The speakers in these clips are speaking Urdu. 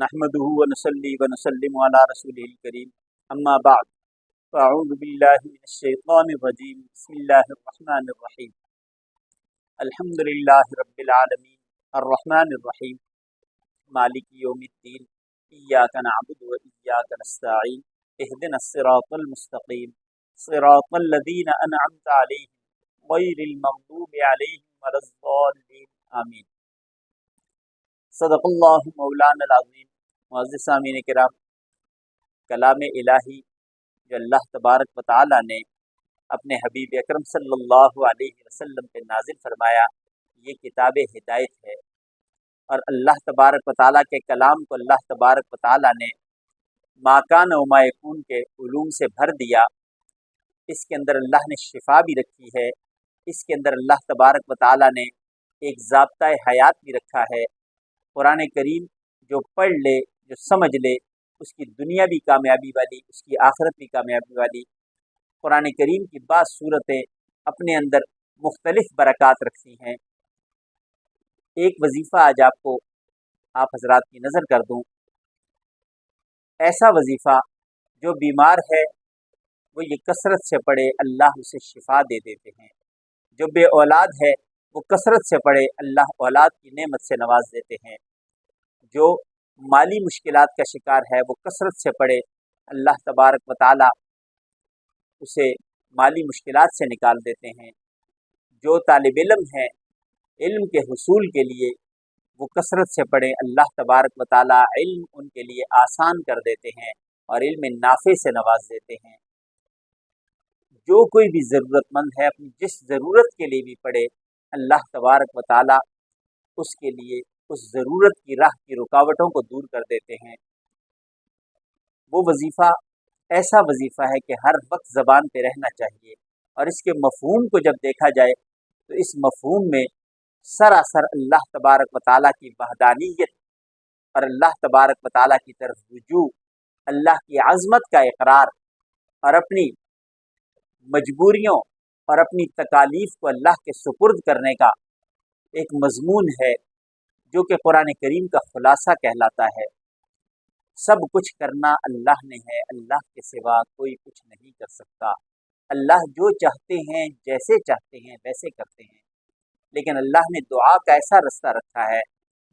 نحمده ونصلي ونسلم على رسوله الكريم اما بعد فاعوذ بالله من الشيطان الرجيم بسم الله الرحمن الرحيم الحمد لله رب العالمين الرحمن الرحيم مالك يوم الدين إياك نعبد وإياك نستعين اهدنا الصراط المستقيم صراط الذين أنعمت عليهم غير المغضوب عليهم ولا الضالين آمين۔ صدق اللہ مولانا العظیم۔ معزز سامعین کرام، کلام الہی جو اللہ تبارک و تعالی نے اپنے حبیب اکرم صلی اللہ علیہ وسلم پہ نازل فرمایا، یہ کتاب ہدایت ہے، اور اللہ تبارک و تعالی کے کلام کو اللہ تبارک و تعالی نے ما کان و ما یکون کے علوم سے بھر دیا۔ اس کے اندر اللہ نے شفا بھی رکھی ہے، اس کے اندر اللہ تبارک و تعالی نے ایک ضابطۂ حیات بھی رکھا ہے۔ قرآن کریم جو پڑھ لے، جو سمجھ لے، اس کی دنیا بھی کامیابی والی، اس کی آخرت بھی کامیابی والی۔ قرآن کریم کی بعض صورتیں اپنے اندر مختلف برکات رکھتی ہیں۔ ایک وظیفہ آج آپ حضرات کی نظر کر دوں، ایسا وظیفہ جو بیمار ہے وہ یہ کثرت سے پڑھے، اللہ اسے شفا دے دیتے ہیں۔ جو بے اولاد ہے وہ کثرت سے پڑھے، اللہ اولاد کی نعمت سے نواز دیتے ہیں۔ جو مالی مشکلات کا شکار ہے وہ کثرت سے پڑھے، اللہ تبارک و تعالی اسے مالی مشکلات سے نکال دیتے ہیں۔ جو طالب علم ہے، علم کے حصول کے لیے وہ کثرت سے پڑھے، اللہ تبارک و تعالی علم ان کے لیے آسان کر دیتے ہیں اور علم نافع سے نواز دیتے ہیں۔ جو کوئی بھی ضرورت مند ہے، اپنی جس ضرورت کے لیے بھی پڑھے، اللہ تبارک و تعالی اس کے لیے اس ضرورت کی راہ کی رکاوٹوں کو دور کر دیتے ہیں۔ وہ وظیفہ ایسا وظیفہ ہے کہ ہر وقت زبان پہ رہنا چاہیے، اور اس کے مفہوم کو جب دیکھا جائے تو اس مفہوم میں سراسر اللہ تبارک و تعالیٰ کی وحدانیت اور اللہ تبارک و تعالیٰ کی طرف رجوع، اللہ کی عظمت کا اقرار اور اپنی مجبوریوں اور اپنی تکالیف کو اللہ کے سپرد کرنے کا ایک مضمون ہے، جو کہ قرآن کریم کا خلاصہ کہلاتا ہے۔ سب کچھ کرنا اللہ نے ہے، اللہ کے سوا کوئی کچھ نہیں کر سکتا۔ اللہ جو چاہتے ہیں، جیسے چاہتے ہیں ویسے کرتے ہیں، لیکن اللہ نے دعا کا ایسا رستہ رکھا ہے،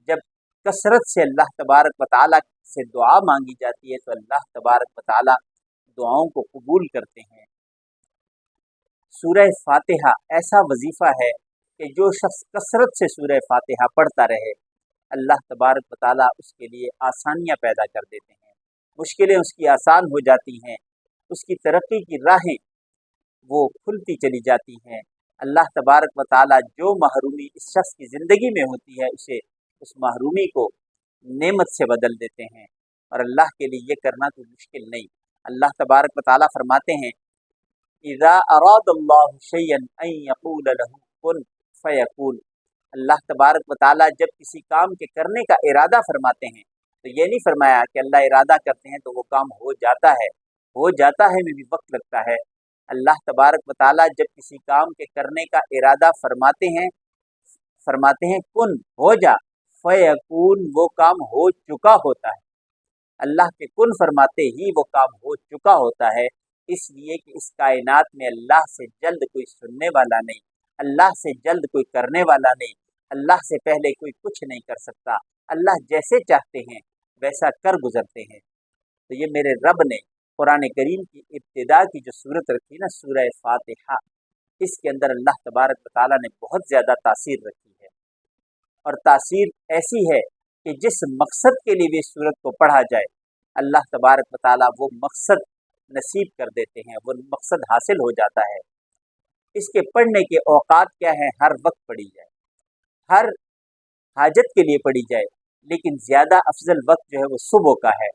جب کثرت سے اللہ تبارک و تعالیٰ سے دعا مانگی جاتی ہے تو اللہ تبارک و تعالیٰ دعاؤں کو قبول کرتے ہیں۔ سورہ فاتحہ ایسا وظیفہ ہے کہ جو شخص کثرت سے سورہ فاتحہ پڑھتا رہے، اللہ تبارک و تعالیٰ اس کے لیے آسانیاں پیدا کر دیتے ہیں، مشکلیں اس کی آسان ہو جاتی ہیں، اس کی ترقی کی راہیں وہ کھلتی چلی جاتی ہیں۔ اللہ تبارک و تعالیٰ جو محرومی اس شخص کی زندگی میں ہوتی ہے، اسے اس محرومی کو نعمت سے بدل دیتے ہیں، اور اللہ کے لیے یہ کرنا کوئی مشکل نہیں۔ اللہ تبارک و تعالیٰ فرماتے ہیں اذا اراد اللہ شیئا ان یقول له کن فیکون۔ اللہ تبارک و تعالیٰ جب کسی کام کے کرنے کا ارادہ فرماتے ہیں تو یہ نہیں فرمایا کہ اللہ ارادہ کرتے ہیں تو وہ کام ہو جاتا ہے، ہو جاتا ہے میں بھی وقت لگتا ہے۔ اللہ تبارک و تعالیٰ جب کسی کام کے کرنے کا ارادہ فرماتے ہیں کن ہو جا، فیکون وہ کام ہو چکا ہوتا ہے۔ اللہ کے کن فرماتے ہی وہ کام ہو چکا ہوتا ہے، اس لیے کہ اس کائنات میں اللہ سے جلد کوئی سننے والا نہیں، اللہ سے جلد کوئی کرنے والا نہیں، اللہ سے پہلے کوئی کچھ نہیں کر سکتا۔ اللہ جیسے چاہتے ہیں ویسا کر گزرتے ہیں۔ تو یہ میرے رب نے قرآن کریم کی ابتدا کی جو صورت رکھی نا، سورہ فاتحہ، اس کے اندر اللہ تبارک و تعالیٰ نے بہت زیادہ تاثیر رکھی ہے، اور تاثیر ایسی ہے کہ جس مقصد کے لیے بھی اس صورت کو پڑھا جائے، اللہ تبارک و تعالیٰ وہ مقصد نصیب کر دیتے ہیں، وہ مقصد حاصل ہو جاتا ہے۔ اس کے پڑھنے کے اوقات کیا ہیں؟ ہر وقت پڑھی جائے، ہر حاجت کے لیے پڑھی جائے، لیکن زیادہ افضل وقت جو ہے وہ صبح کا ہے۔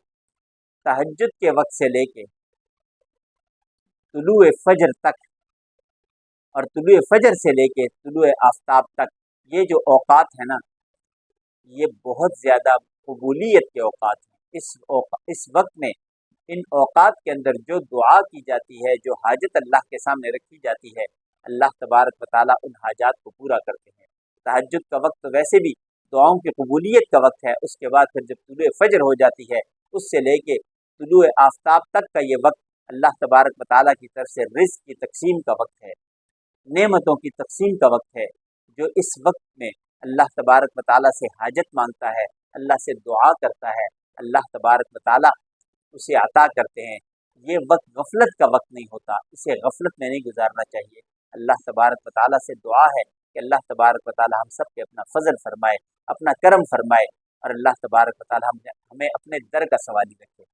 تہجد کے وقت سے لے کے طلوع فجر تک، اور طلوع فجر سے لے کے طلوع آفتاب تک، یہ جو اوقات ہیں نا، یہ بہت زیادہ قبولیت کے اوقات ہیں۔ اس وقت میں ان اوقات کے اندر جو دعا کی جاتی ہے، جو حاجت اللہ کے سامنے رکھی جاتی ہے، اللہ تبارک و تعالیٰ ان حاجات کو پورا کرتے ہیں۔ تہجد کا وقت تو ویسے بھی دعاؤں کی قبولیت کا وقت ہے۔ اس کے بعد پھر جب طلوع فجر ہو جاتی ہے، اس سے لے کے طلوع آفتاب تک کا یہ وقت اللہ تبارک و تعالیٰ کی طرف سے رزق کی تقسیم کا وقت ہے، نعمتوں کی تقسیم کا وقت ہے۔ جو اس وقت میں اللہ تبارک و تعالیٰ سے حاجت مانگتا ہے، اللہ سے دعا کرتا ہے، اللہ تبارک و تعالیٰ اسے عطا کرتے ہیں۔ یہ وقت غفلت کا وقت نہیں ہوتا، اسے غفلت میں نہیں گزارنا چاہیے۔ اللہ تبارک و تعالیٰ سے دعا ہے کہ اللہ تبارک و تعالیٰ ہم سب کے اپنا فضل فرمائے، اپنا کرم فرمائے، اور اللہ تبارک و تعالیٰ ہمیں اپنے در کا سوالی رکھے۔